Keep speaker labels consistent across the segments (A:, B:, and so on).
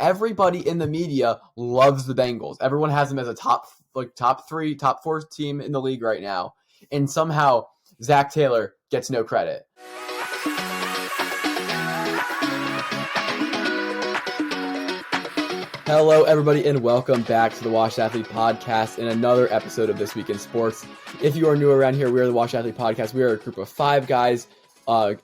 A: everybody in the media loves the Bengals. Everyone has them as a top 3, top 4 team in the league right now. And somehow Zach Taylor gets no credit. Hello, everybody, and welcome back to the Washed Athlete Podcast and another episode of This Week in Sports. If you are new around here, we are the Washed Athlete Podcast. We are a group of 5 guys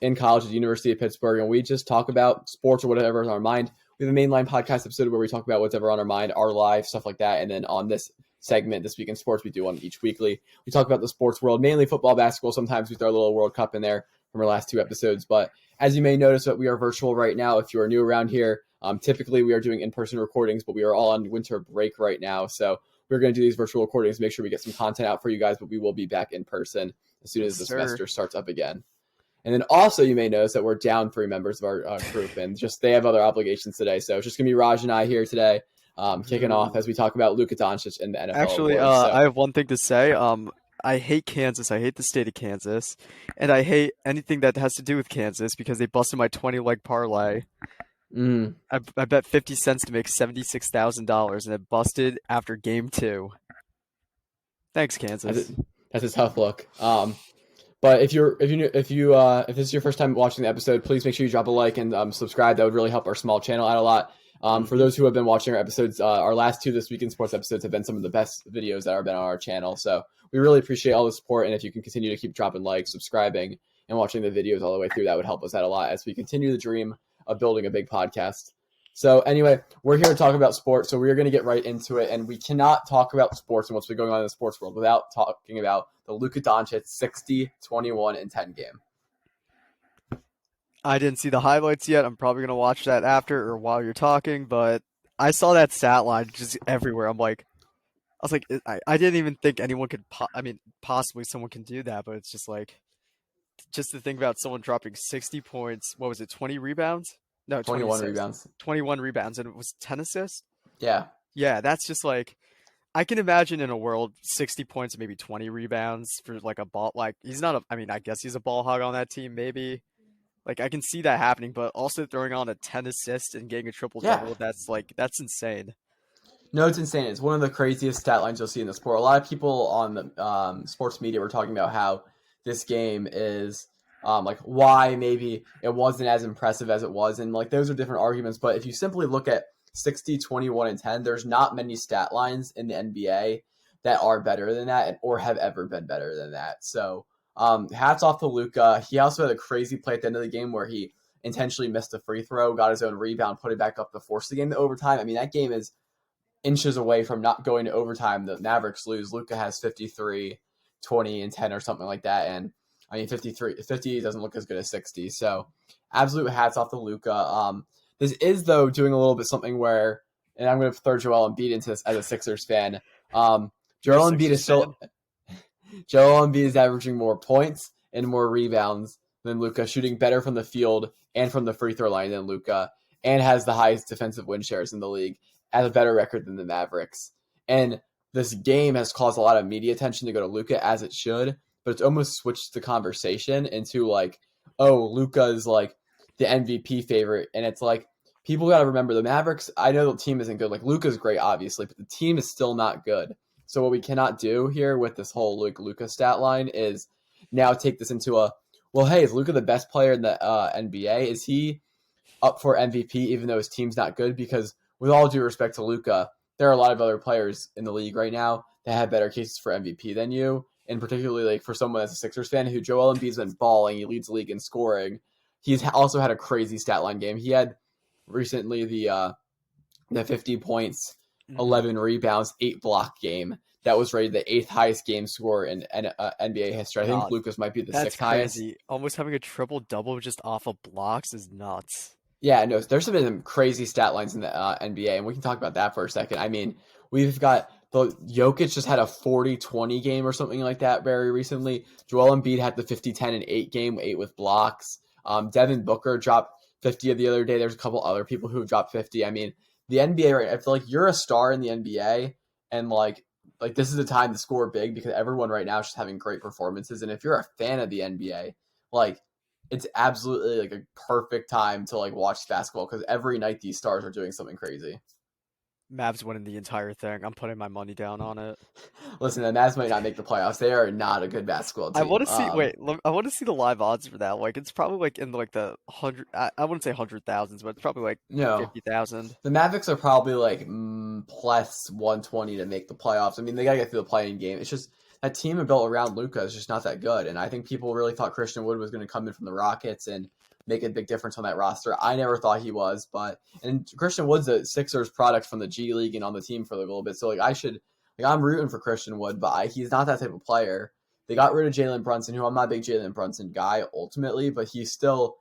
A: in college at the University of Pittsburgh, and we just talk about sports or whatever is on our mind. We have a mainline podcast episode where we talk about whatever on our mind, our life, stuff like that. And then on this segment, This Week in Sports, we do one each weekly. We talk about the sports world, mainly football, basketball. Sometimes we throw a little World Cup in there from our last 2 episodes. But as you may notice, that we are virtual right now. If you are new around here, typically we are doing in-person recordings, but we are all on winter break right now. So we're going to do these virtual recordings, make sure we get some content out for you guys, but we will be back in person as soon as the semester starts up again. And then also you may notice that we're down 3 members of our group, and just they have other obligations today. So it's just going to be Raj and I here today, kicking off as we talk about Luka Doncic and the NFL.
B: Actually,
A: awards,
B: I have one thing to say. I hate Kansas. I hate the state of Kansas. And I hate anything that has to do with Kansas because they busted my 20-leg parlay. I bet 50 cents to make $76,000, and it busted after game 2. Thanks, Kansas.
A: That's a tough look. But if this is your first time watching the episode, please make sure you drop a like and subscribe. That would really help our small channel out a lot. For those who have been watching our episodes, our last 2 This Week in Sports episodes have been some of the best videos that have been on our channel. So we really appreciate all the support, and if you can continue to keep dropping likes, subscribing, and watching the videos all the way through, that would help us out a lot as we continue the dream of building a big podcast. So anyway, we're here to talk about sports, so we're going to get right into it, and we cannot talk about sports and what's been going on in the sports world without talking about the Luka Doncic 60, 21, and 10 game.
B: I didn't see the highlights yet. I'm probably going to watch that after or while you're talking, but I saw that stat line just everywhere. I didn't even think anyone could, possibly someone can do that, but it's just like, just to think about someone dropping 60 points, what was it, 20 rebounds? No,
A: 21 rebounds.
B: 21 rebounds, and it was 10 assists?
A: Yeah.
B: Yeah, that's just like, I can imagine in a world 60 points and maybe 20 rebounds for like a ball. Like, I guess he's a ball hog on that team, maybe. Like, I can see that happening, but also throwing on a 10 assist and getting a triple-double, that's insane.
A: No, it's insane. It's one of the craziest stat lines you'll see in the sport. A lot of people on the sports media were talking about how this game is why maybe it wasn't as impressive as it was, and like those are different arguments. But if you simply look at 60, 21, and 10, there's not many stat lines in the NBA that are better than that or have ever been better than that. So hats off to Luka. He also had a crazy play at the end of the game where he intentionally missed a free throw, got his own rebound, put it back up to force the game to overtime. I mean, that game is inches away from not going to overtime. The Mavericks lose. Luka has 53, 20, and 10 or something like that. And I mean, 50 doesn't look as good as 60. So absolute hats off to Luka. This is, though, doing a little bit something where, and I'm going to throw Joel Embiid into this as a Sixers fan. Joel Embiid is averaging more points and more rebounds than Luka, shooting better from the field and from the free throw line than Luka, and has the highest defensive win shares in the league, has a better record than the Mavericks. And this game has caused a lot of media attention to go to Luka, as it should, but it's almost switched the conversation into like, oh, Luka is like the MVP favorite. And it's like, people got to remember the Mavericks. I know the team isn't good. Like, Luka's great, obviously, but the team is still not good. So what we cannot do here with this whole Luka stat line is now take this into hey, is Luka the best player in the NBA? Is he up for MVP even though his team's not good? Because with all due respect to Luka, there are a lot of other players in the league right now that have better cases for MVP than you. And particularly like for someone as a Sixers fan who Joel Embiid's been balling, he leads the league in scoring. He's also had a crazy stat line game. He had recently the 50 points, 11 rebounds, 8 block game. That was rated the 8th highest game score in NBA history. I think Luka's might be the 6th highest.
B: Crazy. Almost having a triple-double just off of blocks is nuts.
A: Yeah, no, there's been some crazy stat lines in the NBA, and we can talk about that for a second. I mean, we've got Jokic just had a 40-20 game or something like that very recently. Joel Embiid had the 50-10 and 8 game, 8 with blocks. Devin Booker dropped 50 the other day. There's a couple other people who dropped 50. I mean, the NBA, right? I feel like you're a star in the NBA, and like this is the time to score big because everyone right now is just having great performances. And if you're a fan of the NBA, like it's absolutely like a perfect time to like watch basketball because every night these stars are doing something crazy.
B: Mavs winning the entire thing. I'm putting my money down on it.
A: Listen, the Mavs might not make the playoffs. They are not a good basketball
B: I
A: team.
B: want to see. Wait, I want to see the live odds for that. Like, it's probably like in like the hundred. I wouldn't say 100,000s, but it's probably like
A: You know,
B: 50,000.
A: the Mavericks are probably like plus 120 to make the playoffs. I mean, they gotta get through the playing game. It's just that team built around Luka is just not that good, and I think people really thought Christian Wood was going to come in from the Rockets and make a big difference on that roster. I never thought he was, and Christian Wood's a Sixers product from the G League and on the team for a little bit, so like I'm rooting for Christian Wood, but he's not that type of player. They got rid of Jalen Brunson, who I'm not a big Jalen Brunson guy ultimately, but he still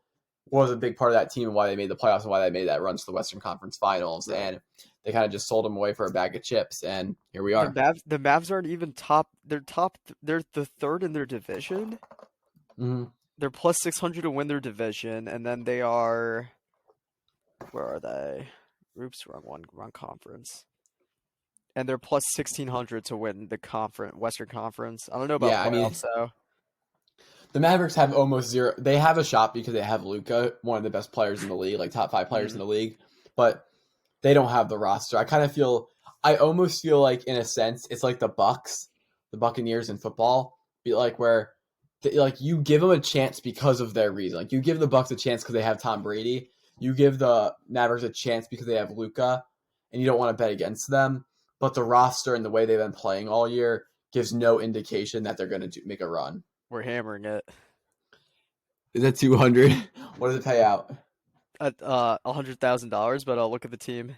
A: was a big part of that team and why they made the playoffs and why they made that run to the Western Conference Finals.
B: Right.
A: And they kind of just sold him away for a bag of chips, and here we
B: The
A: are.
B: Mavs aren't even top. They're top. They're the third in their division.
A: Mm-hmm.
B: They're plus 600 to win their division, and then they are. Where are they? Oops, wrong conference. And they're plus 1,600 to win the Western Conference. I don't know about
A: Yeah, I mean,
B: playoffs though.
A: the Mavericks have almost zero. They have a shot because they have Luka, one of the best players in the league, like top 5 players in the league, but they don't have the roster. I almost feel like in a sense, it's like the Buccaneers in football, be like where like you give them a chance because of their reason. Like you give the Bucks a chance because they have Tom Brady. You give the Mavericks a chance because they have Luka, and you don't want to bet against them. But the roster and the way they've been playing all year gives no indication that they're going to make a run.
B: We're hammering it.
A: Is that 200? What does it pay out?
B: At $100,000, but I'll look at the team.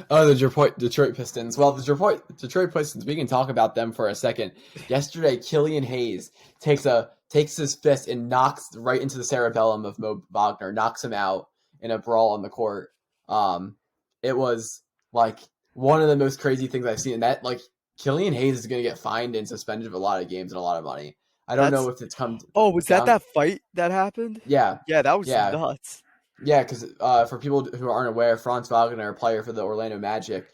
A: Oh, the Detroit Pistons. Well, the Detroit Pistons, we can talk about them for a second. Yesterday, Killian Hayes takes his fist and knocks right into the cerebellum of Mo Wagner, knocks him out in a brawl on the court. It was like one of the most crazy things I've seen. And that like Killian Hayes is going to get fined and suspended for a lot of games and a lot of money. I don't know if it's come.
B: Oh, was that fight that happened?
A: Yeah.
B: Yeah, that was nuts.
A: Yeah, because for people who aren't aware, Franz Wagner, a player for the Orlando Magic,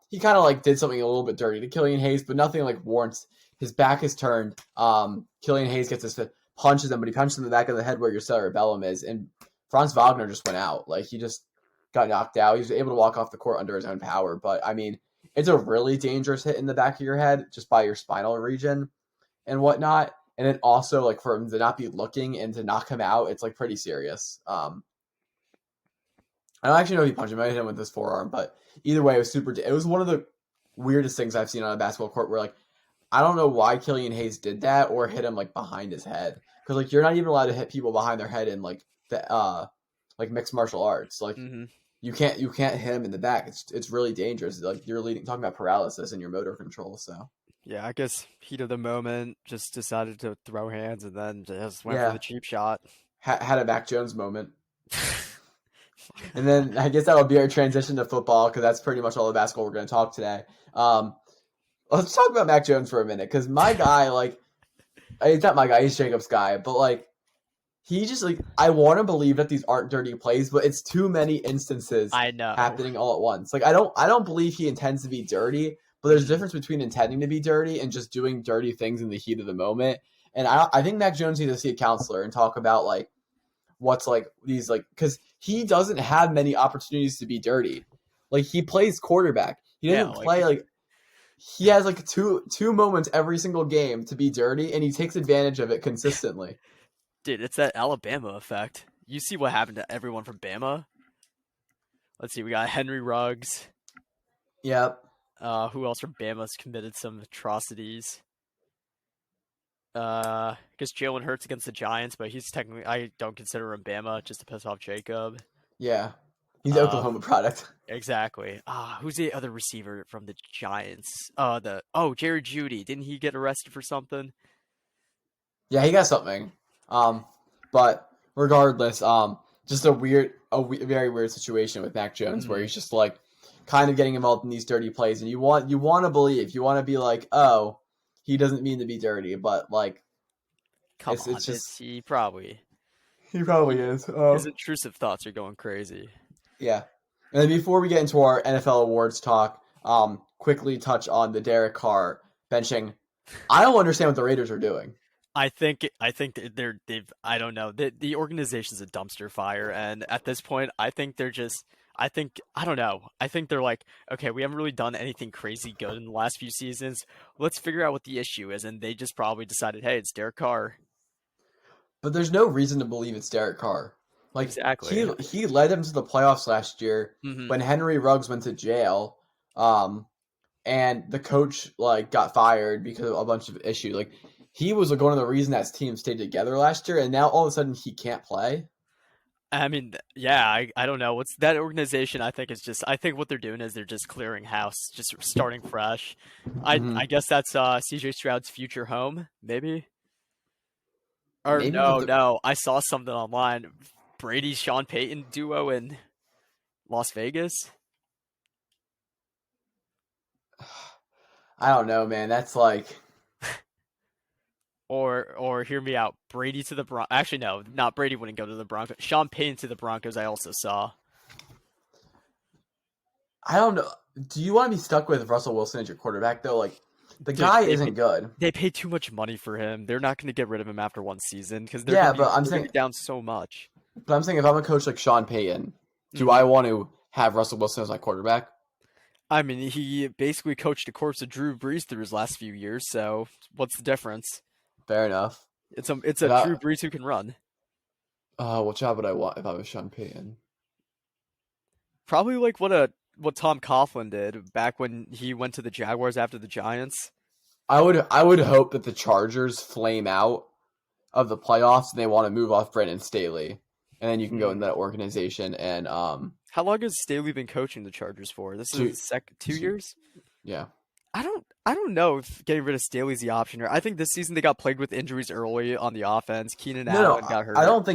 A: he kind of like did something a little bit dirty to Killian Hayes, but nothing like warrants. His back is turned. Killian Hayes gets his fist, punches him, but he punches him in the back of the head where your cerebellum is, and Franz Wagner just went out. Like he just got knocked out. He was able to walk off the court under his own power, but I mean, it's a really dangerous hit in the back of your head, just by your spinal region and whatnot. And then also like for him to not be looking and to knock him out, it's like pretty serious. I don't actually know if he punched him. I hit him with his forearm, but either way, it was one of the weirdest things I've seen on a basketball court where like, I don't know why Killian Hayes did that or hit him like behind his head. Cause like, you're not even allowed to hit people behind their head in like the, like mixed martial arts. Like you can't hit him in the back. It's really dangerous. Like you're talking about paralysis and your motor control. So
B: yeah, I guess heat of the moment, just decided to throw hands and then just went for the cheap shot.
A: Had a Mac Jones moment. And then I guess that will be our transition to football because that's pretty much all the basketball we're going to talk today. Let's talk about Mac Jones for a minute because my guy, like, he's not my guy, he's Jacob's guy, but like, he just like I want to believe that these aren't dirty plays, but it's too many instances happening all at once. Like I don't believe he intends to be dirty, but there's a difference between intending to be dirty and just doing dirty things in the heat of the moment. And I think Mac Jones needs to see a counselor and talk about like what's like these like because he doesn't have many opportunities to be dirty. Like he plays quarterback. He doesn't play like he has like two moments every single game to be dirty, and he takes advantage of it consistently.
B: Dude, it's that Alabama effect. You see what happened to everyone from Bama? Let's see, we got Henry Ruggs.
A: Yep.
B: Who else from Bama's committed some atrocities? I guess Jalen Hurts against the Giants, but he's technically I don't consider him Bama just to piss off Jacob.
A: Yeah. He's an Oklahoma product.
B: Exactly. Who's the other receiver from the Giants? Jerry Jeudy. Didn't he get arrested for something?
A: Yeah, he got something. But regardless, just a very weird situation with Mac Jones where he's just like kind of getting involved in these dirty plays, and you want to believe, you want to be like, oh, he doesn't mean to be dirty, but like,
B: it's just he probably
A: is.
B: His intrusive thoughts are going crazy.
A: Yeah. And then before we get into our NFL awards talk, quickly touch on the Derek Carr benching. I don't understand what the Raiders are doing.
B: I think they've I don't know. The organization's a dumpster fire, and at this point I think they're just I don't know. I think they're like, okay, we haven't really done anything crazy good in the last few seasons. Let's figure out what the issue is, and they just probably decided, hey, it's Derek Carr.
A: But there's no reason to believe it's Derek Carr. Like
B: Exactly.
A: he led them to the playoffs last year
B: Hmm.
A: when Henry Ruggs went to jail. And the coach like got fired because of a bunch of issues. Like he was like, one of the reasons that team stayed together last year, and now all of a sudden he can't play.
B: I mean, yeah, I don't know. What's that organization? I think is just I think what they're doing is they're just clearing house, just starting fresh. I
A: Hmm.
B: guess that's CJ Stroud's future home, maybe. Or
A: Maybe, but
B: no, I saw something online. Brady Sean Payton duo in Las Vegas.
A: I don't know, man. That's like
B: Or hear me out. Brady to the Broncos. Actually, no, not Brady wouldn't go to the Broncos. Sean Payton to the Broncos. I also saw.
A: I don't know. Do you want to be stuck with Russell Wilson as your quarterback though? Like the
B: Dude,
A: guy isn't good.
B: they pay too much money for him. They're not going to get rid of him after one season because
A: Yeah, but
B: they're going to be down so much.
A: I'm saying if I'm a coach like Sean Payton, do
B: Hmm.
A: I want to have Russell Wilson as my quarterback?
B: I mean, he basically coached the corpse of Drew Brees through his last few years. So what's the difference?
A: Fair enough.
B: It's
A: But
B: a Drew Brees who can run.
A: what job would I want if I was Sean Payton?
B: Probably like what Tom Coughlin did back when he went to the Jaguars after the Giants.
A: I would hope that the Chargers flame out of the playoffs and they want to move off Brandon Staley, and then you can go in
B: Mm.
A: that organization and
B: How long has Staley been coaching the Chargers for? This is
A: two,
B: his second 2
A: two
B: years.
A: yeah.
B: I don't know if getting rid of Staley's the option. Or I think this season they got plagued with injuries early on the offense. Keenan
A: No, no,
B: Allen got
A: I
B: hurt.
A: don't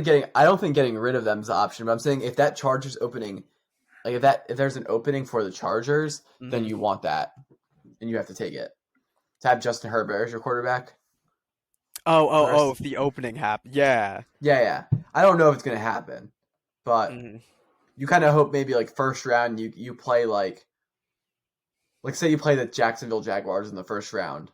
A: think getting rid of them is the option. But I'm saying if that Chargers opening, like if there's an opening for the Chargers, then
B: Hmm.
A: you want that and you have to take it. To have Justin Herbert as your quarterback
B: Oh!
A: first,
B: If the opening happened, yeah.
A: yeah, yeah. I don't know if it's gonna happen, but
B: Hmm.
A: you kind of hope maybe like first round you play like say you play the Jacksonville Jaguars in the first round,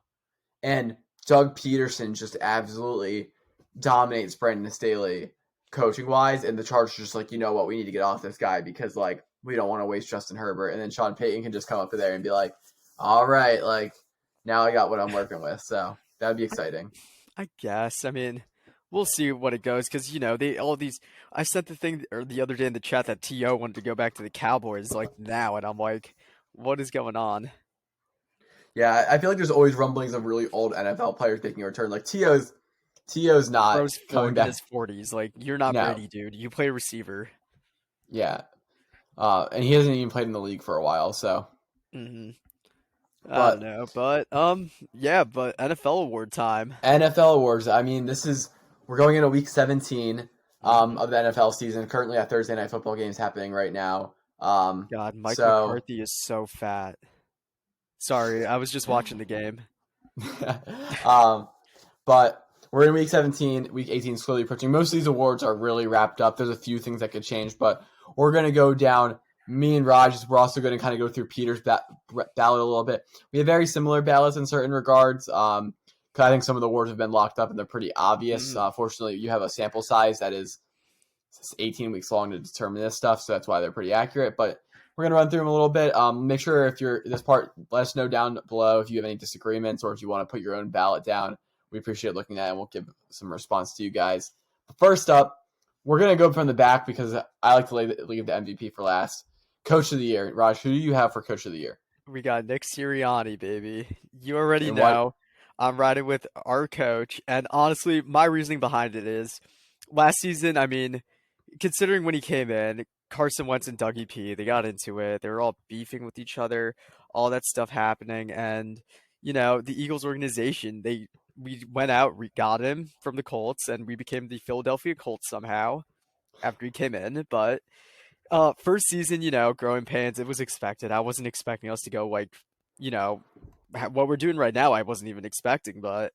A: and Doug Peterson just absolutely dominates Brandon Staley coaching wise, and the Chargers just like, you know what, we need to get off this guy because like we don't want to waste Justin Herbert, and then Sean Payton can just come up to there and be like, all right, like now I got what I'm working with, so that'd be exciting.
B: I guess. I mean, we'll see what it goes because they all these. I sent the thing or the other day in the chat that To wanted to go back to the Cowboys like now, and I'm like, what is going on?
A: Yeah, I feel like there's always rumblings of really old NFL players making a return. Like To's not
B: Bro's
A: coming
B: in his
A: back.
B: 40s. Like you're not
A: No,
B: Brady, dude. You play receiver.
A: yeah, and he hasn't even played in the league for a while. So,
B: Hmm. I don't
A: but
B: know, but yeah, but NFL award time.
A: NFL awards. I mean, we're going into week 17
B: Hmm.
A: of the NFL season. Currently, a Thursday night football games happening right now.
B: God, Mike
A: So,
B: McCarthy is so fat. Sorry, I was just watching the game.
A: um, but we're in week 17. Week 18 is slowly approaching. Most of these awards are really wrapped up. There's a few things that could change, but we're going to go down. Me and Raj, we're also going to kind of go through Peter's ballot a little bit. We have very similar ballots in certain regards. 'Cause I think some of the awards have been locked up and they're pretty obvious.
B: Hmm.
A: Fortunately, you have a sample size that is 18 weeks long to determine this stuff, so that's why they're pretty accurate. But we're going to run through them a little bit. Make sure if you're this part, let us know down below if you have any disagreements or if you want to put your own ballot down. We appreciate looking at it, and we'll give some response to you guys. But first up, we're going to go from the back because I like to leave the MVP for last. Coach of the year. Raj, who do you have for Coach of the year?
B: We got Nick Sirianni, baby. You already
A: And what?
B: know. I'm riding with our coach, and honestly, my reasoning behind it is last season, I mean, considering when he came in, Carson Wentz and Dougie P, they got into it. They were all beefing with each other, all that stuff happening, and the Eagles organization, we went out, we got him from the Colts, and we became the Philadelphia Colts somehow after he came in. But first season, growing pains, it was expected. I wasn't expecting us to go like, what we're doing right now. I wasn't even expecting, but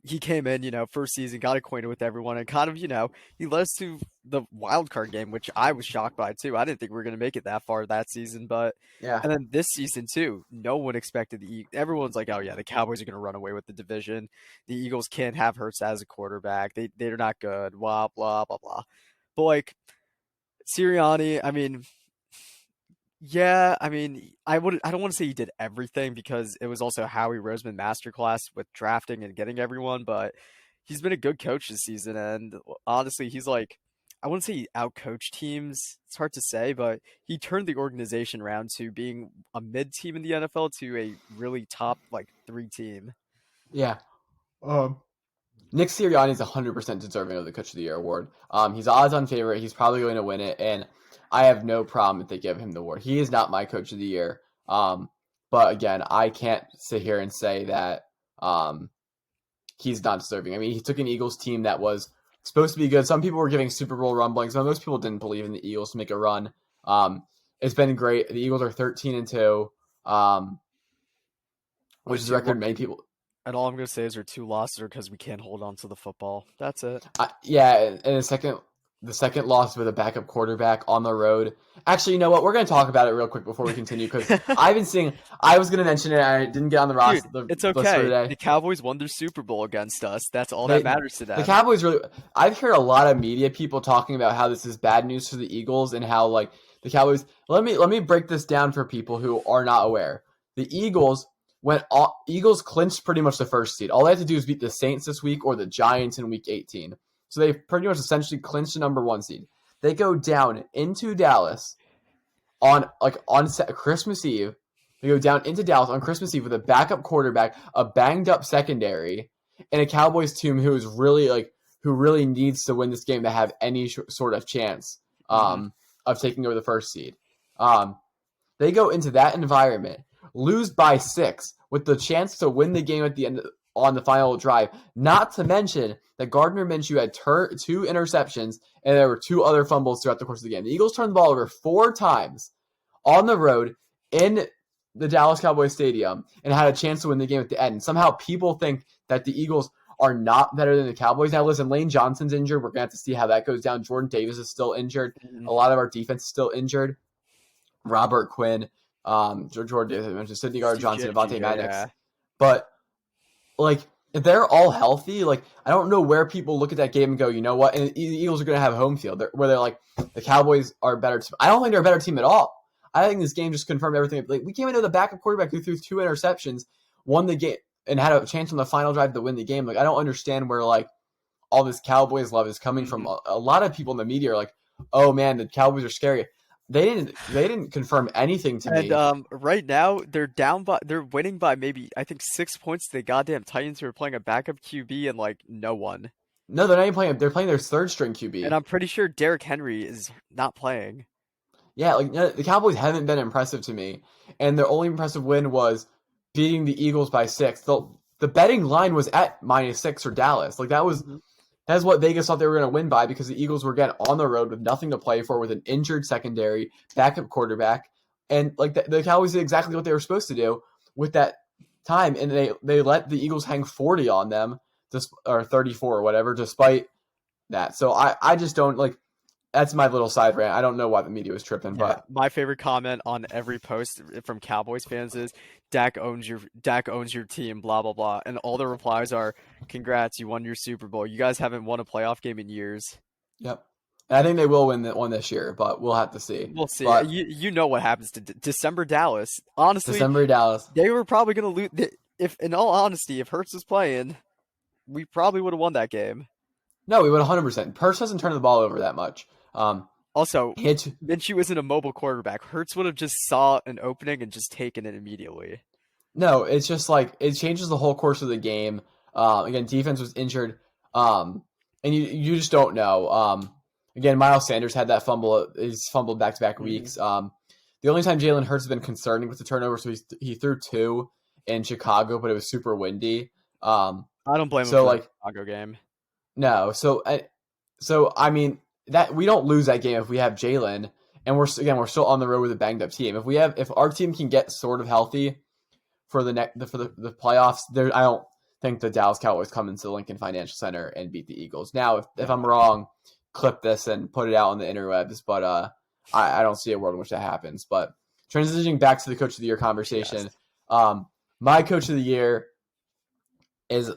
B: he came in, first season, got acquainted with everyone, and kind of, he led us to the wild card game, which I was shocked by too. I didn't think we were going to make it that far that season, but
A: Yeah.
B: and then this season too, no one expected everyone's like, oh yeah, the Cowboys are going to run away with the division. The Eagles can't have Hurts as a quarterback. They're not good. Blah blah blah blah. But like Sirianni, I mean, yeah, I mean, I don't want to say he did everything because it was also Howie Roseman masterclass with drafting and getting everyone, but he's been a good coach this season, and honestly, he's like, I wouldn't say he outcoached teams. It's hard to say, but he turned the organization around to being a mid team in the NFL to a really top like 3 team.
A: Yeah. Nick Sirianni is 100% deserving of the Coach of the Year award. He's odds-on favorite. He's probably going to win it, and I have no problem if they give him the award. He is not my Coach of the Year. But again, I can't sit here and say that he's not deserving. I mean, he took an Eagles team that was supposed to be good. Some people were giving Super Bowl rumblings, but most people didn't believe in the Eagles to make a run. It's been great. The Eagles are 13-2, which is a record many people.
B: And all I'm going to say is our 2 losses are because we can't hold on to the football. That's it.
A: Yeah, and the second loss with a backup quarterback on the road. Actually, you know what? We're going to talk about it real quick before we continue because I've been seeing. I was going to mention it. And I didn't get on the roster.
B: Dude, it's okay. The Cowboys won their Super Bowl against us. That's all that matters to them.
A: The Cowboys really. I've heard a lot of media people talking about how this is bad news for the Eagles and how like the Cowboys. Let me break this down for people who are not aware. The Eagles. Eagles clinched pretty much the first seed. All they have to do is beat the Saints this week or the Giants in week 18. So they pretty much essentially clinched the number 1 seed. They go down into Dallas on Christmas Eve. They go down into Dallas on Christmas Eve with a backup quarterback, a banged up secondary, and a Cowboys team who really needs to win this game to have any sort of chance of taking over the first seed. They go into that environment, lose by 6 with the chance to win the game at the end on the final drive. Not to mention that Gardner Minshew had 2 interceptions and there were 2 other fumbles throughout the course of the game. The Eagles turned the ball over 4 times on the road in the Dallas Cowboys Stadium and had a chance to win the game at the end. And somehow people think that the Eagles are not better than the Cowboys. Now, listen, Lane Johnson's injured. We're going to have to see how that goes down. Jordan Davis is still injured. A lot of our defense is still injured. Robert Quinn, Jordan Davis, I mentioned Sidney Gardner-Johnson, Avonte Maddox. Yeah. But, like, if they're all healthy, like, I don't know where people look at that game and go, you know what? And the Eagles are going to have home field where they're like, the Cowboys are a better team. I don't think they're a better team at all. I think this game just confirmed everything. Like, we came into the backup quarterback who threw 2 interceptions, won the game, and had a chance on the final drive to win the game. Like, I don't understand where, like, all this Cowboys love is coming from. A lot of people in the media are like, oh, man, the Cowboys are scary. They didn't confirm anything to me.
B: And right now they're winning by maybe I think 6 points to the goddamn Titans who are playing a backup QB and like no one.
A: No, they're not even playing. They're playing their 3rd string QB.
B: And I'm pretty sure Derrick Henry is not playing.
A: Yeah, like the Cowboys haven't been impressive to me, and their only impressive win was beating the Eagles by 6. The betting line was at -6 for Dallas. Like that was. That's what Vegas thought they were going to win by because the Eagles were again on the road with nothing to play for, with an injured secondary, backup quarterback, and like the Cowboys did exactly what they were supposed to do with that time, and they let the Eagles hang 40 on them, or 34 or whatever, despite that. So I just don't like. That's my little side rant. I don't know why the media was tripping, but
B: my favorite comment on every post from Cowboys fans is Dak owns your team, blah blah blah, and all the replies are, "Congrats, you won your Super Bowl. You guys haven't won a playoff game in years."
A: Yep, and I think they will win one this year, but we'll have to see.
B: We'll see. But, you know what happens to December Dallas? Honestly,
A: December Dallas.
B: They were probably going to lose. If in all honesty, if Hurts was playing, we probably would have won that game.
A: No, we would 100%. Hurts doesn't turn the ball over that much.
B: Also, Minshew isn't a mobile quarterback. Hurts would have just saw an opening and just taken it immediately.
A: No, it's just like it changes the whole course of the game. Again, defense was injured, and you just don't know. Again, Miles Sanders had that fumble. He's fumbled back-to-back weeks. The only time Jalen Hurts has been concerning with the turnover, so he threw 2 in Chicago, but it was super windy.
B: I don't blame him for the Chicago game.
A: No, so I mean. That we don't lose that game if we have Jalen, and we're still on the road with a banged up team. If our team can get sort of healthy for the playoffs, think the Dallas Cowboys come into the Lincoln Financial Center and beat the Eagles. Now, if I'm wrong, clip this and put it out on the interwebs, but I don't see a world in which that happens. But transitioning back to the Coach of the Year conversation, my Coach of the Year is,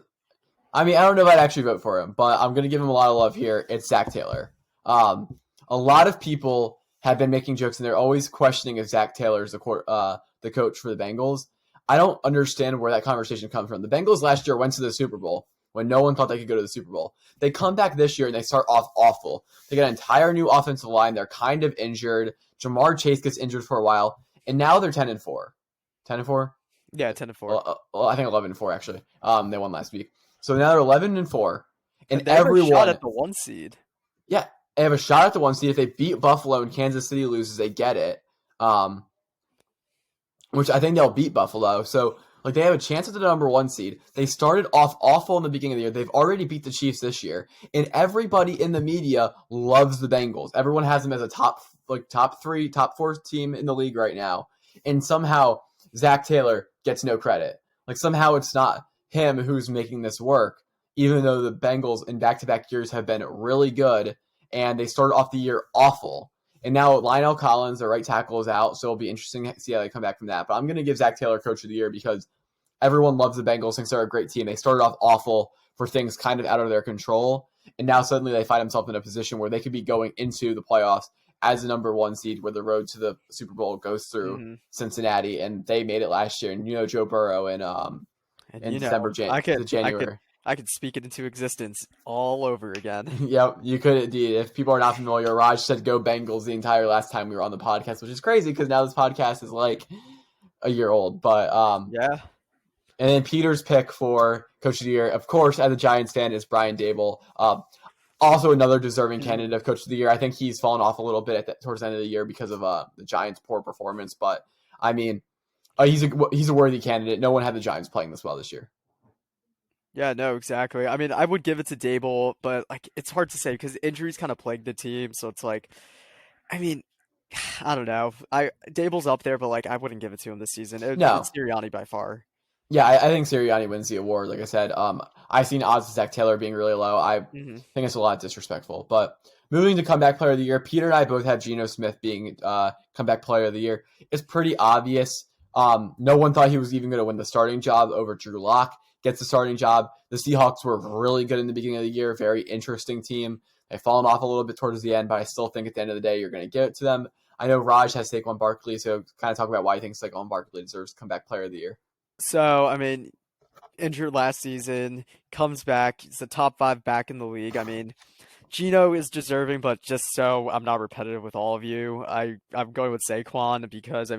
A: I don't know if I'd actually vote for him, but I'm going to give him a lot of love here. It's Zach Taylor. A lot of people have been making jokes, and they're always questioning if Zach Taylor is the coach for the Bengals. I don't understand where that conversation comes from. The Bengals last year went to the Super Bowl when no one thought they could go to the Super Bowl. They come back this year, and they start off awful. They get an entire new offensive line. They're kind of injured. Jamar Chase gets injured for a while, and now they're 10-4. 10-4?
B: Yeah, 10-4.
A: Well, I think 11-4 actually. They won last week, so now they're 11-4, and
B: they have
A: everyone
B: a shot at the 1 seed.
A: Yeah, they have a shot at the 1 seed. If they beat Buffalo and Kansas City loses, they get it. Which I think they'll beat Buffalo. So they have a chance at the number 1 seed. They started off awful in the beginning of the year. They've already beat the Chiefs this year, and everybody in the media loves the Bengals. Everyone has them as a top 3, top 4 team in the league right now, and somehow Zach Taylor gets no credit. Somehow it's not him who's making this work, even though the Bengals in back-to-back years have been really good, and they started off the year awful. And now Lionel Collins, the right tackle, is out, so it'll be interesting to see how they come back from that. But I'm going to give Zach Taylor Coach of the Year because everyone loves the Bengals, thinks they're a great team. They started off awful for things kind of out of their control, and now suddenly they find themselves in a position where they could be going into the playoffs as the number 1 seed, where the road to the Super Bowl goes through Cincinnati, and they made it last year. And Joe Burrow in January.
B: I could speak it into existence all over again.
A: Yep, you could indeed. If people are not familiar, Raj said go Bengals the entire last time we were on the podcast, which is crazy because now this podcast is a year old. But
B: yeah.
A: And then Peter's pick for Coach of the Year, of course, as a Giants fan, is Brian Dable. Also another deserving candidate of Coach of the Year. I think he's fallen off a little bit towards the end of the year because of the Giants' poor performance. But he's a worthy candidate. No one had the Giants playing this well this year.
B: Yeah, no, exactly. I would give it to Dable, but it's hard to say because injuries kind of plagued the team. So it's I don't know. Dable's up there, but I wouldn't give it to him this season. It's Sirianni by far.
A: Yeah, I think Sirianni wins the award. Like I said, I've seen odds of Zach Taylor being really low. I think it's a lot disrespectful. But moving to comeback player of the year, Peter and I both had Geno Smith being comeback player of the year. It's pretty obvious. No one thought he was even going to win the starting job over Drew Lock. Gets the starting job. The Seahawks were really good in the beginning of the year. Very interesting team. They've fallen off a little bit towards the end, but I still think at the end of the day, you're going to give it to them. I know Raj has Saquon Barkley, so kind of talk about why you think Saquon Barkley deserves comeback player of the year.
B: So, injured last season, comes back. He's the top 5 back in the league. Geno is deserving, but just so I'm not repetitive with all of you, I'm going with Saquon because,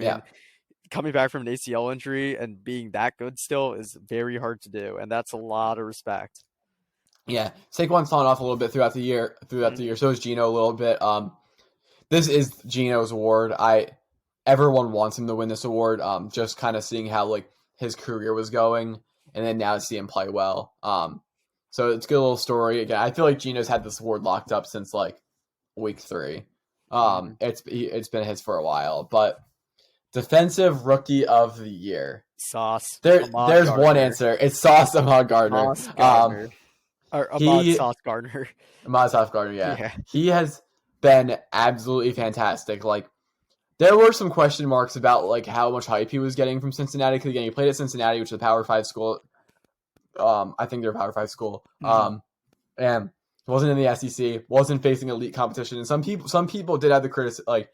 B: coming back from an ACL injury and being that good still is very hard to do, and that's a lot of respect.
A: Yeah, Saquon's fallen off a little bit throughout the year. So is Geno a little bit. This is Geno's award. Everyone wants him to win this award. Just kind of seeing how his career was going, and then now to see him play well. So it's a good little story. Again, I feel like Geno's had this award locked up since week 3. It's been his for a while, but. Defensive Rookie of the Year.
B: Sauce.
A: There's one answer. It's Sauce Ahmad Gardner.
B: Sauce Gardner. Sauce Gardner.
A: Ahmad Sauce Gardner, yeah. He has been absolutely fantastic. There were some question marks about how much hype he was getting from Cincinnati because again, he played at Cincinnati, which is a Power 5 school. I think they're a Power 5 school. And he wasn't in the SEC, wasn't facing elite competition, and some people did have the criticism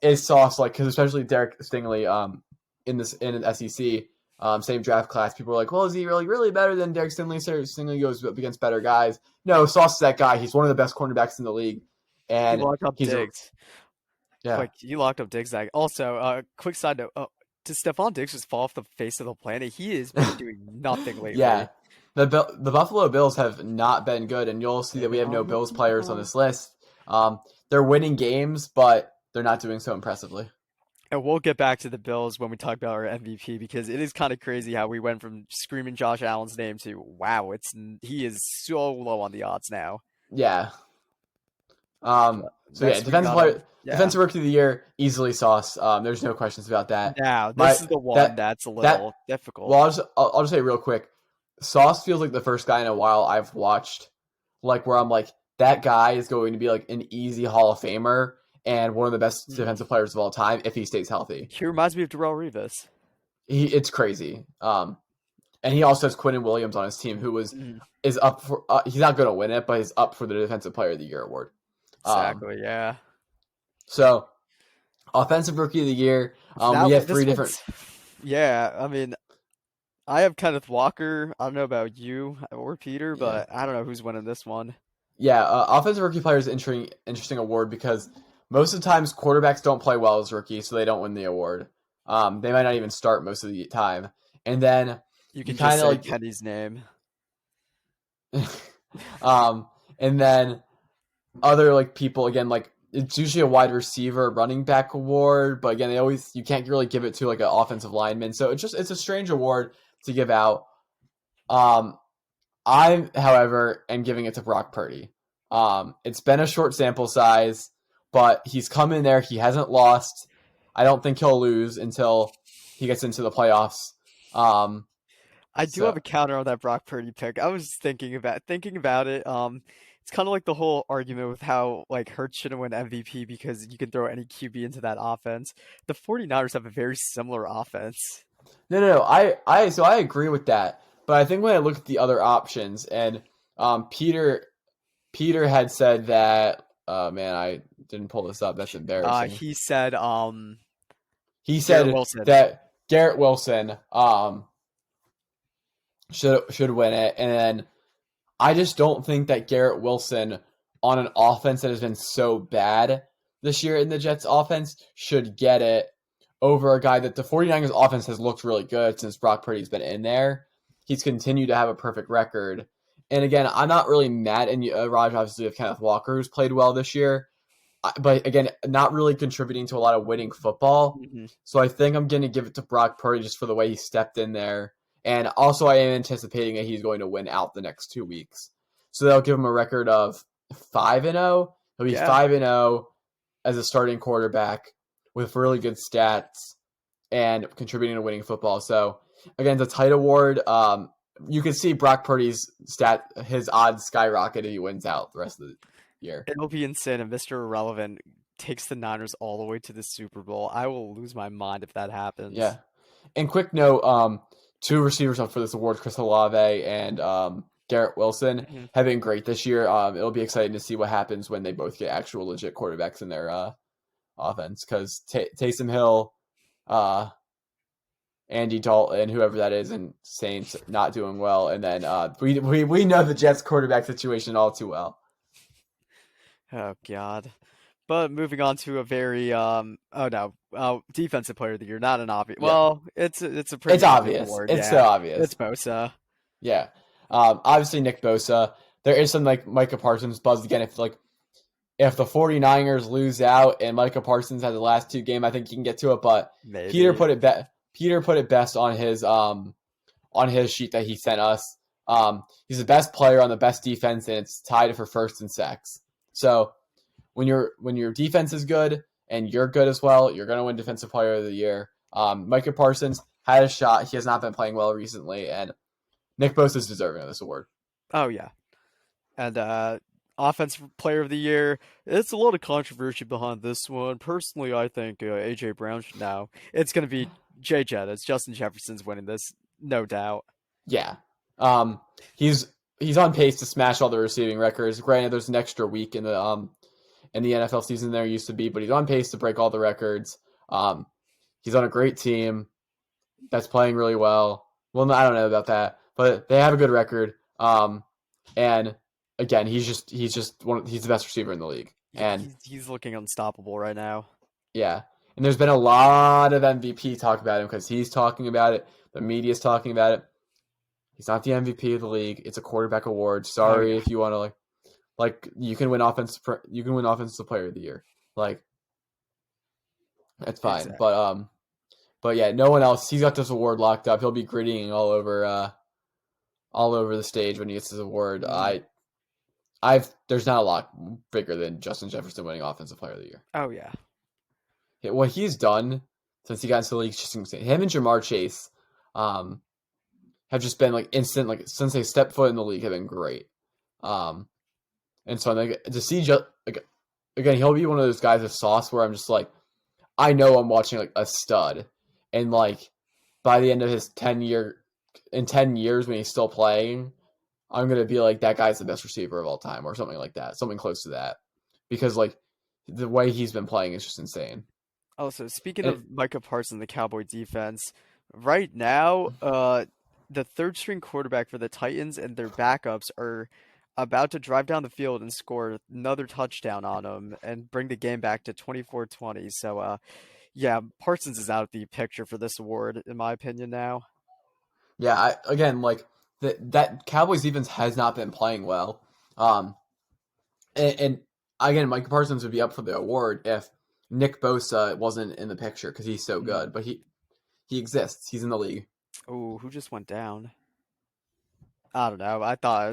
A: is Sauce because especially Derek Stingley in the SEC same draft class, people were like, well, is he really better than Derek Stingley? Stingley goes up against better guys. No, Sauce is that guy. He's one of the best cornerbacks in the league, and
B: he locked up Diggs. He locked up Diggs. Also, quick side note: does Stephon Diggs just fall off the face of the planet? He has been doing nothing lately.
A: Yeah, the Buffalo Bills have not been good, and you'll see that we have no Bills players on this list. They're winning games, but they're not doing so impressively.
B: And we'll get back to the Bills when we talk about our MVP because it is kind of crazy how we went from screaming Josh Allen's name to wow, he is so low on the odds now.
A: Yeah. Defensive Rookie of the Year, easily Sauce. There's no questions about that.
B: Now this is the one that's a little difficult.
A: Well, I'll just say real quick. Sauce feels like the first guy in a while I've watched, like where I'm like, that guy is going to be like an easy Hall of Famer and one of the best defensive players of all time if he stays healthy.
B: He reminds me of Darrell Revis.
A: It's crazy. And he also has Quentin Williams on his team, who is up for. He's not going to win it, but he's up for the Defensive Player of the Year award.
B: Exactly. Yeah.
A: So, Offensive Rookie of the Year. We have three different.
B: Yeah, I mean, I have Kenneth Walker. I don't know about you or Peter, but I don't know who's winning this one.
A: Yeah, Offensive Rookie Player is an interesting award because most of the times quarterbacks don't play well as rookies, so they don't win the award. They might not even start most of the time, and then
B: you can just say like Kenny's name.
A: And then other like people again, like it's usually a wide receiver, running back award, but again, you can't really give it to like an offensive lineman, so it's a strange award to give out. I, however, am giving it to Brock Purdy. It's been a short sample size, but he's come in there. He hasn't lost. I don't think he'll lose until he gets into the playoffs.
B: I do have a counter on that Brock Purdy pick. I was thinking about it. It's kind of like the whole argument with how like Hurts shouldn't win MVP because you can throw any QB into that offense. The 49ers have a very similar offense.
A: No. So I agree with that. But I think when I look at the other options, and Peter had said that, man, I didn't pull this up. That's embarrassing.
B: He said
A: that Garrett Wilson should win it, and then I just don't think that Garrett Wilson on an offense that has been so bad this year in the Jets offense should get it over a guy that the 49ers offense has looked really good since Brock Purdy's been in there. He's continued to have a perfect record. And again, I'm not really mad. And Raj, obviously, have Kenneth Walker, who's played well this year. But again, not really contributing to a lot of winning football.
B: Mm-hmm.
A: So I think I'm going to give it to Brock Purdy just for the way he stepped in there. And also, I am anticipating that he's going to win out the next 2 weeks. So they'll give him a record of 5-0. He'll be 5-0 as a starting quarterback with really good stats and contributing to winning football. So again, it's a tight award. You can see Brock Purdy's his odds skyrocket if he wins out the rest of the year.
B: It'll be insane if Mr. Irrelevant takes the Niners all the way to the Super Bowl. I will lose my mind if that happens.
A: Yeah. And quick note, 2 receivers up for this award, Chris Olave and Garrett Wilson, have been great this year. It'll be exciting to see what happens when they both get actual legit quarterbacks in their offense, because Taysom Hill, Andy Dalton, whoever that is, and Saints not doing well, and then we know the Jets quarterback situation all too well.
B: Oh God. But moving on to a very defensive player of the year, not an obvious. Yeah. Well, it's a pretty.
A: It's obvious. Award. It's so obvious.
B: It's Bosa.
A: Yeah. Obviously Nick Bosa. There is some like Micah Parsons buzz again. If the 49ers lose out and Micah Parsons has the last 2 games, I think he can get to it. But maybe. Peter put it best on his sheet that he sent us. He's the best player on the best defense, and it's tied for first in sacks. So when your defense is good and you're good as well, you're going to win Defensive Player of the Year. Micah Parsons had a shot. He has not been playing well recently, and Nick Bosa is deserving of this award.
B: Oh, yeah. And Offensive Player of the Year, it's a lot of controversy behind this one. Personally, I think A.J. Brown should now. It's going to be Jay Jettis. Justin Jefferson's winning this, no doubt.
A: Yeah. He's on pace to smash all the receiving records. Granted, there's an extra week in the NFL season there used to be, but he's on pace to break all the records. He's on a great team that's playing really well. Well, I don't know about that, but they have a good record. And again, he's the best receiver in the league, and
B: he's looking unstoppable right now.
A: Yeah, and there's been a lot of MVP talk about him because he's talking about it. The media's talking about it. He's not the MVP of the league. It's a quarterback award. Sorry if you want to like you can win offensive player of the year. Like that's fine. Exactly. But yeah, no one else. He's got this award locked up. He'll be grittying all over the stage when he gets his award. There's not a lot bigger than Justin Jefferson winning Offensive Player of the Year.
B: Oh yeah.
A: What he's done since he got into the league is just insane. Him and Jamar Chase have just been like instant, like since they stepped foot in the league, have been great. And so I think to see just like again, he'll be one of those guys with sauce where I'm just like, I know I'm watching like a stud, and like by the end of his 10 years when he's still playing, I'm gonna be like that guy's the best receiver of all time or something like that, something close to that, because like the way he's been playing is just insane.
B: Also, speaking
A: And
B: of Micah Parsons, the Cowboy defense, right now, the third string quarterback for the Titans and their backups are about to drive down the field and score another touchdown on them and bring the game back to 24-20. So, yeah, Parsons is out of the picture for this award, in my opinion, now.
A: yeah, again like that Cowboys defense has not been playing well. Um, and again, Mike Parsons would be up for the award if Nick Bosa wasn't in the picture because he's so good. But he exists. He's in the league.
B: Oh, who just went down? I don't know. I thought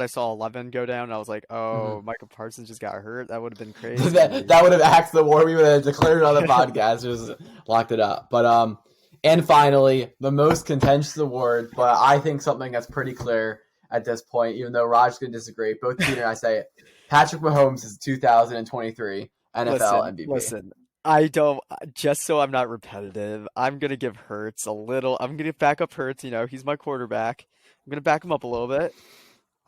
B: I saw 11 go down. And I was like,
A: Mm-hmm.
B: oh, Micah Parsons just got hurt. That would have been crazy.
A: that would have axed the war. We would have declared it on the podcast, just locked it up. But and finally, the most contentious award, but I think something that's pretty clear at this point, even though Raj's gonna disagree. Both Peter and I say it. Patrick Mahomes is 2023 NFL MVP.
B: Listen. I don't. Just so I'm not repetitive, I'm gonna give Hurts a little. I'm gonna back up Hurts. He's my quarterback. I'm gonna back him up a little bit.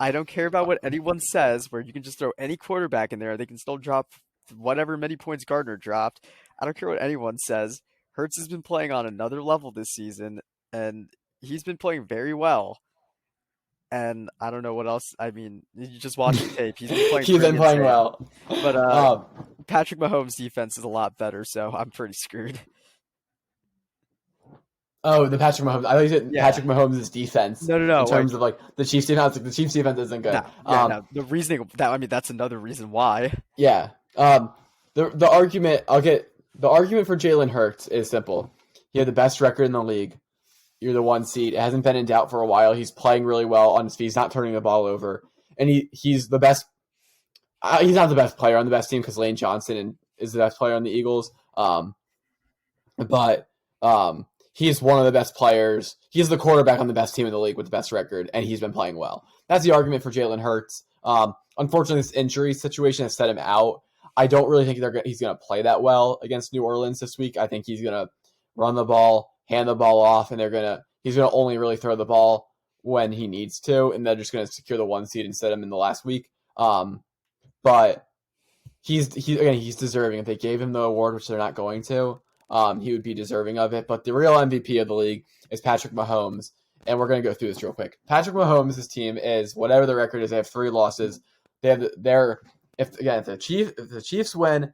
B: I don't care about what anyone says, where you can just throw any quarterback in there. They can still drop whatever many points Gardner dropped. I don't care what anyone says. Hurts has been playing on another level this season, and he's been playing very well. And I don't know what else. I mean, you just watch the tape. He's been playing
A: He's been
B: pretty
A: playing
B: insane.
A: well.
B: But Patrick Mahomes' defense is a lot better, so I'm pretty screwed.
A: Oh, the Patrick Mahomes. I thought you said
B: Yeah.
A: Patrick Mahomes' defense.
B: No.
A: In terms of like the Chiefs defense, like the Chiefs defense isn't good.
B: No. The reasoning that I mean, that's another reason why.
A: Yeah. The argument the argument for Jalen Hurts is simple. He had the best record in the league. You're the 1 seed. It hasn't been in doubt for a while. He's playing really well on his feet. He's not turning the ball over, and he's the best. He's not the best player on the best team because Lane Johnson is the best player on the Eagles. But he's one of the best players. He's the quarterback on the best team in the league with the best record, and he's been playing well. That's the argument for Jalen Hurts. Unfortunately, this injury situation has set him out. I don't really think he's going to play that well against New Orleans this week. I think he's going to run the ball, hand the ball off, and he's going to only really throw the ball when he needs to, and they're just going to secure the 1 seed and set him in the last week. But he's deserving. If they gave him the award, which they're not going to, he would be deserving of it. But the real MVP of the league is Patrick Mahomes, and we're going to go through this real quick. Patrick Mahomes' team is whatever the record is. They have 3 losses. If the Chiefs win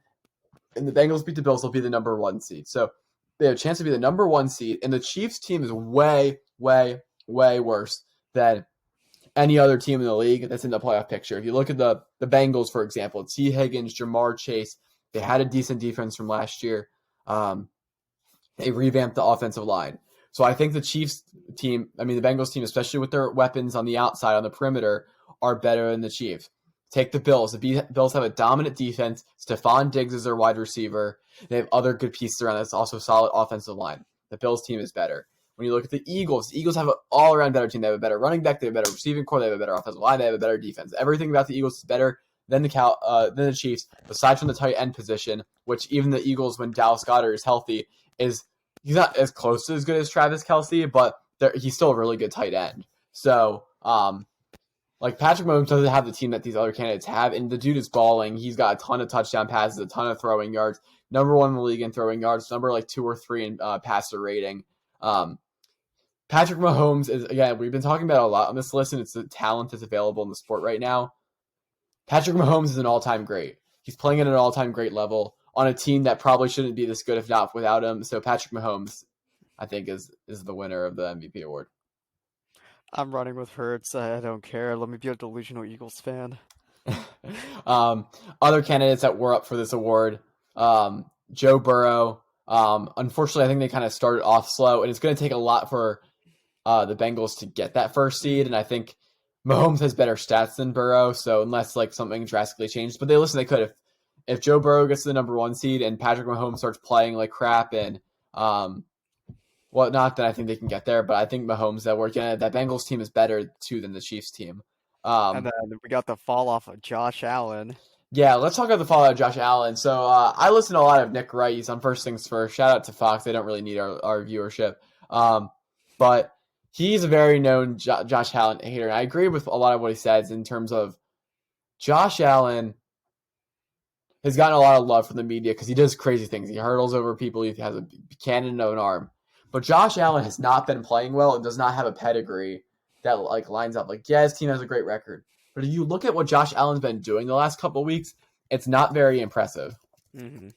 A: and the Bengals beat the Bills, they'll be the number 1 seed. So they have a chance to be the number 1 seed, and the Chiefs team is way, way, way worse than any other team in the league that's in the playoff picture. If you look at the Bengals, for example, T. Higgins, Jamar Chase, they had a decent defense from last year. They revamped the offensive line. So I think the Bengals team, especially with their weapons on the outside, on the perimeter, are better than the Chiefs. Take the Bills. The Bills have a dominant defense. Stephon Diggs is their wide receiver. They have other good pieces around that's also solid offensive line. The Bills team is better. When you look at the Eagles have an all-around better team. They have a better running back. They have a better receiving core. They have a better offensive line. They have a better defense. Everything about the Eagles is better than the Chiefs, aside from the tight end position, which even the Eagles, when Dallas Goedert is healthy, he's not as close to as good as Travis Kelce, but he's still a really good tight end. So, Patrick Mahomes doesn't have the team that these other candidates have, and the dude is balling. He's got a ton of touchdown passes, a ton of throwing yards. Number 1 in the league in throwing yards, number 2 or 3 in passer rating. Patrick Mahomes is, again, we've been talking about it a lot on this list, and it's the talent that's available in the sport right now. Patrick Mahomes is an all-time great. He's playing at an all-time great level on a team that probably shouldn't be this good if not without him. So Patrick Mahomes, I think, is the winner of the MVP award.
B: I'm running with Hurts. I don't care. Let me be a delusional Eagles fan.
A: Other candidates that were up for this award, Joe Burrow. Unfortunately, I think they kind of started off slow, and it's going to take a lot for the Bengals to get that first seed. And I think Mahomes has better stats than Burrow, so unless something drastically changed, but they could if Joe Burrow gets to the number 1 seed and Patrick Mahomes starts playing like crap and Well, not that I think they can get there, but I think Mahomes that that Bengals team is better too than the Chiefs team.
B: And then we got the fall off of Josh Allen.
A: Yeah, let's talk about the fallout of Josh Allen. So I listen to a lot of Nick Wright. He's on First Things First. Shout out to Fox. They don't really need our viewership. But he's a very known Josh Allen hater. And I agree with a lot of what he says in terms of Josh Allen has gotten a lot of love from the media because he does crazy things. He hurdles over people. He has a cannon of an arm. But Josh Allen has not been playing well and does not have a pedigree that like lines up. Like, yeah, his team has a great record. But if you look at what Josh Allen's been doing the last couple of weeks, it's not very impressive.
B: Mm-hmm.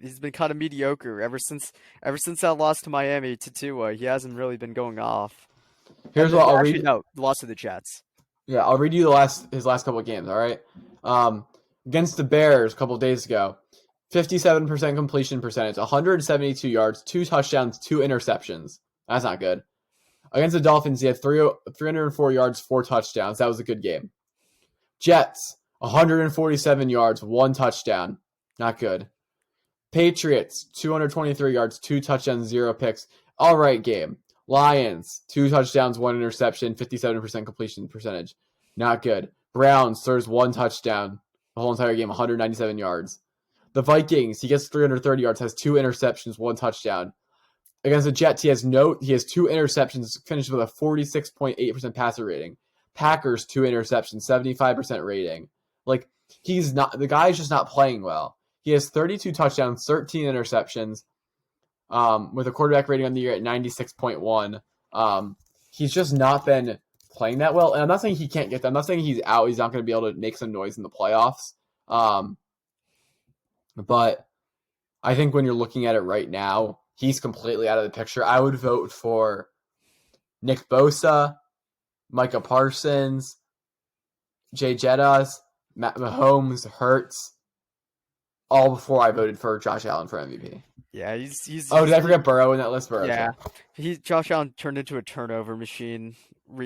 B: He's been kind of mediocre ever since that loss to Miami to Tua. He hasn't really been going off.
A: Here's what I'll read.
B: No, the loss to the Jets.
A: Yeah, I'll read you his last couple of games. All right, against the Bears a couple of days ago, 57% completion percentage, 172 yards, 2 touchdowns, 2 interceptions. That's not good. Against the Dolphins, he had 304 yards, 4 touchdowns. That was a good game. Jets, 147 yards, 1 touchdown. Not good. Patriots, 223 yards, 2 touchdowns, 0 picks. All right game. Lions, 2 touchdowns, 1 interception, 57% completion percentage. Not good. Browns, throws 1 touchdown. The whole entire game, 197 yards. The Vikings, he gets 330 yards, has 2 interceptions, 1 touchdown. Against the Jets, he has 2 interceptions, finished with a 46.8% passer rating. Packers, 2 interceptions, 75% rating. Like, the guy's just not playing well. He has 32 touchdowns, 13 interceptions, with a quarterback rating on the year at 96.1. He's just not been playing that well. And I'm not saying he can't get that. I'm not saying he's out. He's not going to be able to make some noise in the playoffs. But I think when you're looking at it right now, he's completely out of the picture. I would vote for Nick Bosa, Micah Parsons, Jay Jettas, Matt Mahomes, Hurts, all before I voted for Josh Allen for MVP.
B: Yeah, he's.
A: Oh, did I forget Burrow in that list? Burrow.
B: Yeah, Josh Allen turned into a turnover machine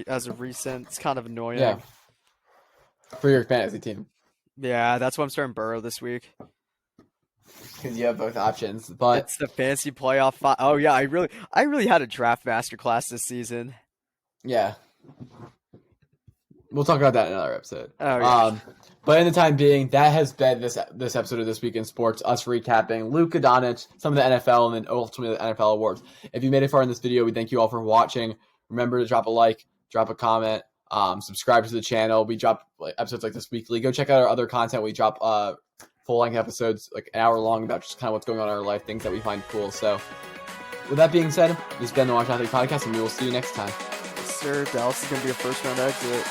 B: as of recent. It's kind of annoying.
A: Yeah. For your fantasy team.
B: Yeah, that's why I'm starting Burrow this week.
A: Because you have both options, but
B: it's the fantasy playoff. Oh yeah, I really had a draft masterclass this season.
A: Yeah, we'll talk about that in another episode.
B: Oh yeah.
A: But in the time being, that has been this episode of This Week in Sports. Us recapping Luka Doncic, some of the NFL, and then ultimately the NFL awards. If you made it far in this video, we thank you all for watching. Remember to drop a like, drop a comment, subscribe to the channel. We drop episodes like this weekly. Go check out our other content. We drop full-length episodes, like an hour long, about just kind of what's going on in our life, things that we find cool. So, with that being said, this has been the Watch Athlete Podcast, and we will see you next time.
B: Yes, sir. Dallas is going to be a first-round exit.